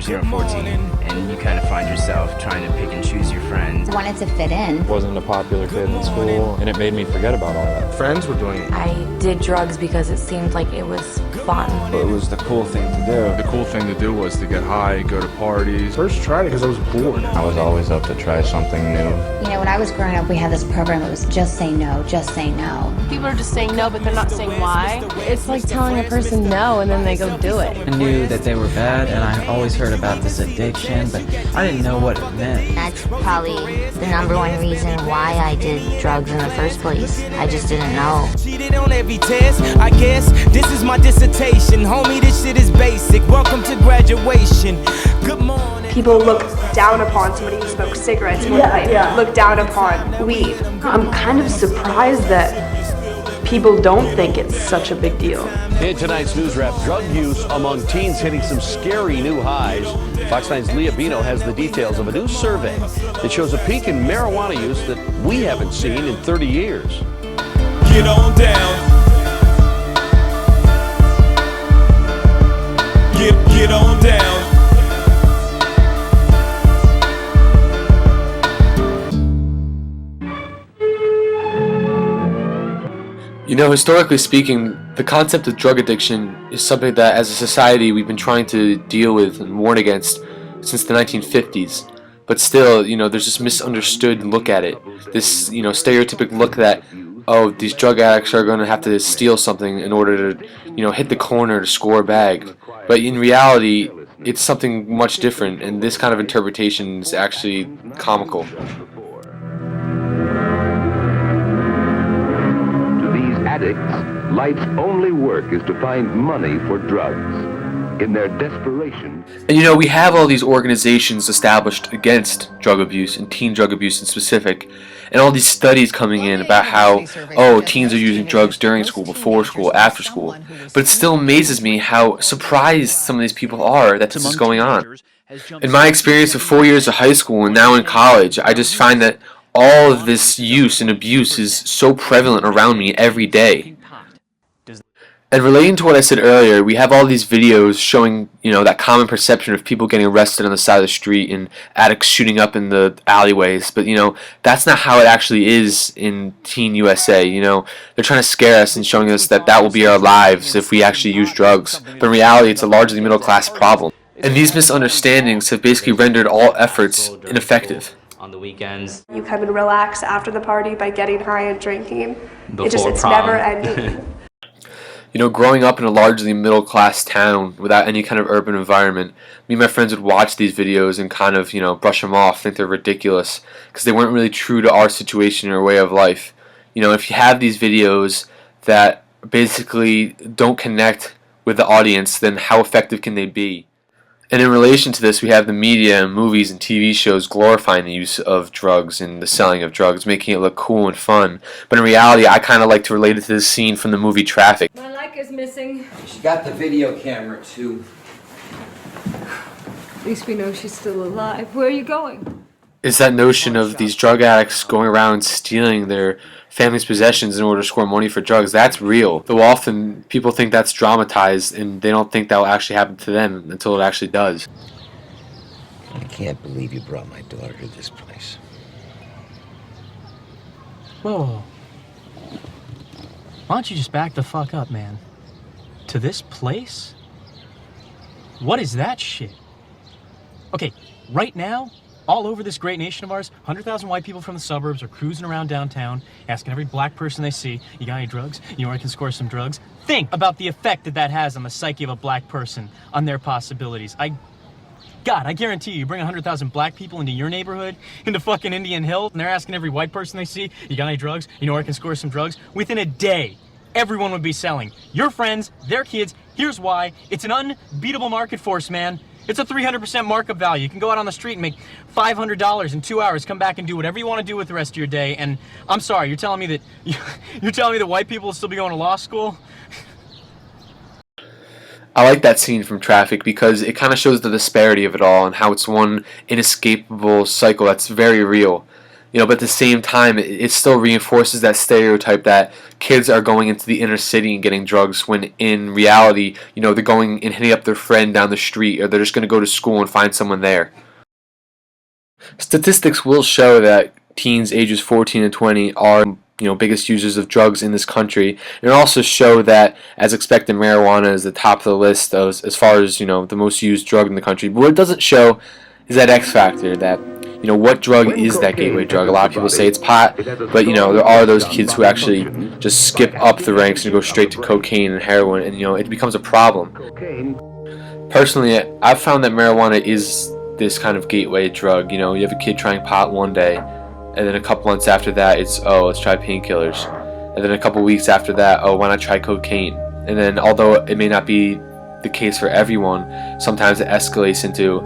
13 or 14, and you kind of find yourself trying to pick and choose your friends. I wanted to fit in. Wasn't a popular kid in school, and it made me forget about all that. Friends were doing it. I did drugs because it seemed like it was fun. It was the cool thing to do. The cool thing to do was to get high, go to parties. First tried it because I was bored. I was always up to try something new. You know, when I was growing up, we had this program that was just say no, just say no. People are just saying no, but they're not saying why. It's like telling a person no and then they go do it. I knew that they were bad, and I always heard about this addiction, but I didn't know what it meant. That's probably the number one reason why I did drugs in the first place. I just didn't know. Cheated on every test. I guess this is my dissertation. Homie, this shit is basic. Welcome to graduation. Good morning. People look down upon somebody who smokes cigarettes more than they look down upon weed. I'm kind of surprised that people don't think it's such a big deal. In tonight's news wrap, drug use among teens hitting some scary new highs. Fox 9's Leah Bino has the details of a new survey that shows a peak in marijuana use that we haven't seen in 30 years. Get on down. Get on down. You know, historically speaking, the concept of drug addiction is something that as a society we've been trying to deal with and warn against since the 1950s. But still, you know, there's this misunderstood look at it. This, you know, stereotypic look that, oh, these drug addicts are going to have to steal something in order to, you know, hit the corner to score a bag. But in reality, it's something much different, and this kind of interpretation is actually comical. Addicts, life's only work is to find money for drugs. In their desperation... And you know, we have all these organizations established against drug abuse, and teen drug abuse in specific, and all these studies coming in about how, oh, teens are using drugs during school, before school, after school. But it still amazes me how surprised some of these people are that this is going on. In my experience of 4 years of high school and now in college, I just find that all of this use and abuse is so prevalent around me every day. And relating to what I said earlier, we have all these videos showing, you know, that common perception of people getting arrested on the side of the street and addicts shooting up in the alleyways. But, you know, that's not how it actually is in Teen USA. You know, they're trying to scare us and showing us that that will be our lives if we actually use drugs. But in reality, it's a largely middle-class problem. And these misunderstandings have basically rendered all efforts ineffective. On the weekends. You come and relax after the party by getting high and drinking. It's prom. never ending. You know, growing up in a largely middle-class town without any kind of urban environment, me and my friends would watch these videos and kind of, you know, brush them off, think they're ridiculous, because they weren't really true to our situation or way of life. You know, if you have these videos that basically don't connect with the audience, then how effective can they be? And in relation to this, we have the media and movies and TV shows glorifying the use of drugs and the selling of drugs, making it look cool and fun. But in reality, I kind of like to relate it to this scene from the movie Traffic. My leg is missing. She got the video camera, too. At least we know she's still alive. Where are you going? It's that notion of these drug addicts going around stealing their family's possessions in order to score money for drugs. That's real. Though often people think that's dramatized and they don't think that will actually happen to them until it actually does. I can't believe you brought my daughter to this place. Whoa. Why don't you just back the fuck up, man? To this place? What is that shit? Okay, right now, all over this great nation of ours, 100,000 white people from the suburbs are cruising around downtown, asking every black person they see, you got any drugs? You know where I can score some drugs? Think about the effect that that has on the psyche of a black person, on their possibilities. God, I guarantee you bring 100,000 black people into your neighborhood, into fucking Indian Hill, and they're asking every white person they see, you got any drugs? You know where I can score some drugs? Within a day, everyone would be selling. Your friends, their kids, here's why. It's an unbeatable market force, man. It's a 300% markup value. You can go out on the street and make $500 in 2 hours, come back and do whatever you want to do with the rest of your day. And I'm sorry, you're telling me that white people will still be going to law school? I like that scene from Traffic because it kind of shows the disparity of it all and how it's one inescapable cycle that's very real. but at the same time, it still reinforces that stereotype that kids are going into the inner city and getting drugs, when in reality, they're going and hitting up their friend down the street, or they're just going to go to school and find someone there. Statistics will show that teens ages 14 and 20 are biggest users of drugs in this country, and also show that, as expected, marijuana is the top of the list as far as the most used drug in the country. But what it doesn't show is that X factor, that what drug is that gateway drug. A lot of people say it's pot, but there are those kids who actually just skip up the ranks and go straight to cocaine and heroin, and it becomes a problem. Personally, I've found that marijuana is this kind of gateway drug. You have a kid trying pot one day, and then a couple months after that it's, oh, let's try painkillers, and then a couple weeks after that, oh, why not try cocaine? And then, although it may not be the case for everyone, sometimes it escalates into,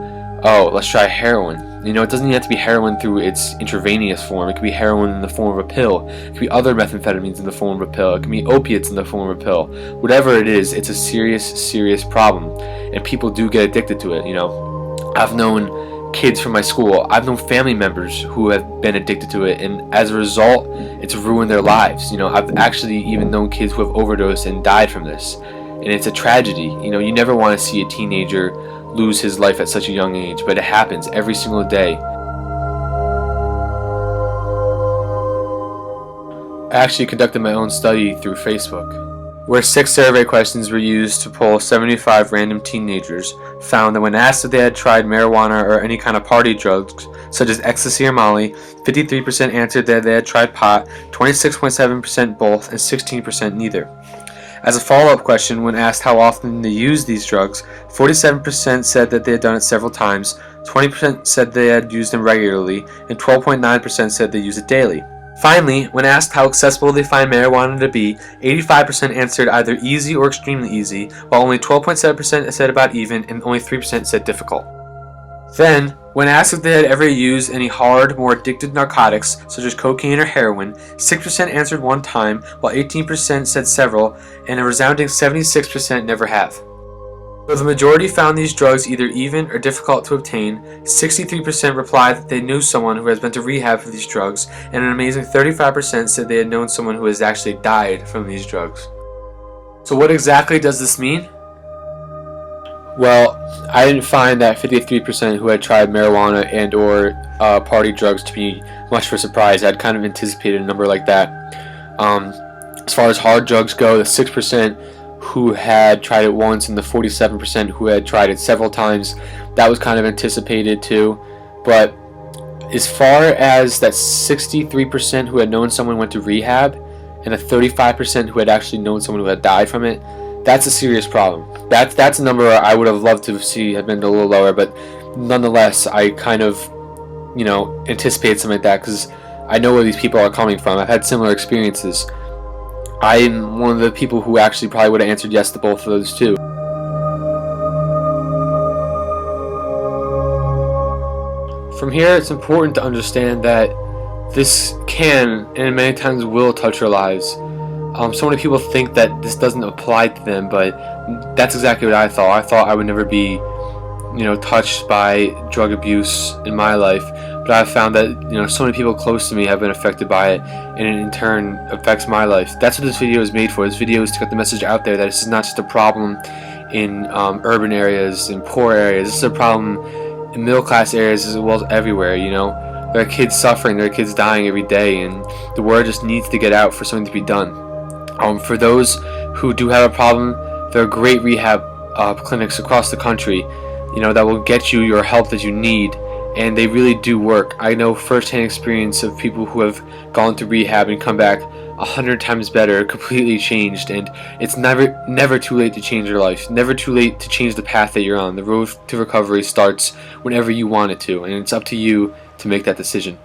oh, let's try heroin. It doesn't even have to be heroin through its intravenous form. It could be heroin in the form of a pill. It could be other methamphetamines in the form of a pill. It could be opiates in the form of a pill. Whatever it is, it's a serious, serious problem, and people do get addicted to it. I've known kids from my school. I've known family members who have been addicted to it, and as a result, it's ruined their lives. I've actually even known kids who have overdosed and died from this, and it's a tragedy. You never want to see a teenager lose his life at such a young age, but it happens every single day. I actually conducted my own study through Facebook, where 6 survey questions were used to poll 75 random teenagers, found that when asked if they had tried marijuana or any kind of party drugs, such as ecstasy or Molly, 53% answered that they had tried pot, 26.7% both, and 16% neither. As a follow-up question, when asked how often they used these drugs, 47% said that they had done it several times, 20% said they had used them regularly, and 12.9% said they use it daily. Finally, when asked how accessible they find marijuana to be, 85% answered either easy or extremely easy, while only 12.7% said about even, and only 3% said difficult. Then, when asked if they had ever used any hard, more addictive narcotics, such as cocaine or heroin, 6% answered one time, while 18% said several, and a resounding 76% never have. Though the majority found these drugs either even or difficult to obtain, 63% replied that they knew someone who has been to rehab for these drugs, and an amazing 35% said they had known someone who has actually died from these drugs. So what exactly does this mean? Well, I didn't find that 53% who had tried marijuana and or party drugs to be much of a surprise. I'd kind of anticipated a number like that. As far as hard drugs go, the 6% who had tried it once and the 47% who had tried it several times, that was kind of anticipated too. But as far as that 63% who had known someone went to rehab and the 35% who had actually known someone who had died from it, that's a serious problem. That's a number I would have loved to see have been a little lower, but nonetheless, I kind of, anticipate something like that because I know where these people are coming from. I've had similar experiences. I'm one of the people who actually probably would have answered yes to both of those too. From here, it's important to understand that this can, and many times will, touch our lives. So many people think that this doesn't apply to them, but that's exactly what I thought. I thought I would never be, touched by drug abuse in my life, but I've found that, so many people close to me have been affected by it, and it in turn affects my life. That's what this video is made for. This video is to get the message out there that this is not just a problem in urban areas, in poor areas. This is a problem in middle-class areas as well as everywhere, There are kids suffering, there are kids dying every day, and the word just needs to get out for something to be done. For those who do have a problem, there are great rehab clinics across the country, that will get you your help that you need, and they really do work. I know firsthand experience of people who have gone to rehab and come back 100 times better, completely changed, and it's never too late to change your life, never too late to change the path that you're on. The road to recovery starts whenever you want it to, and it's up to you to make that decision.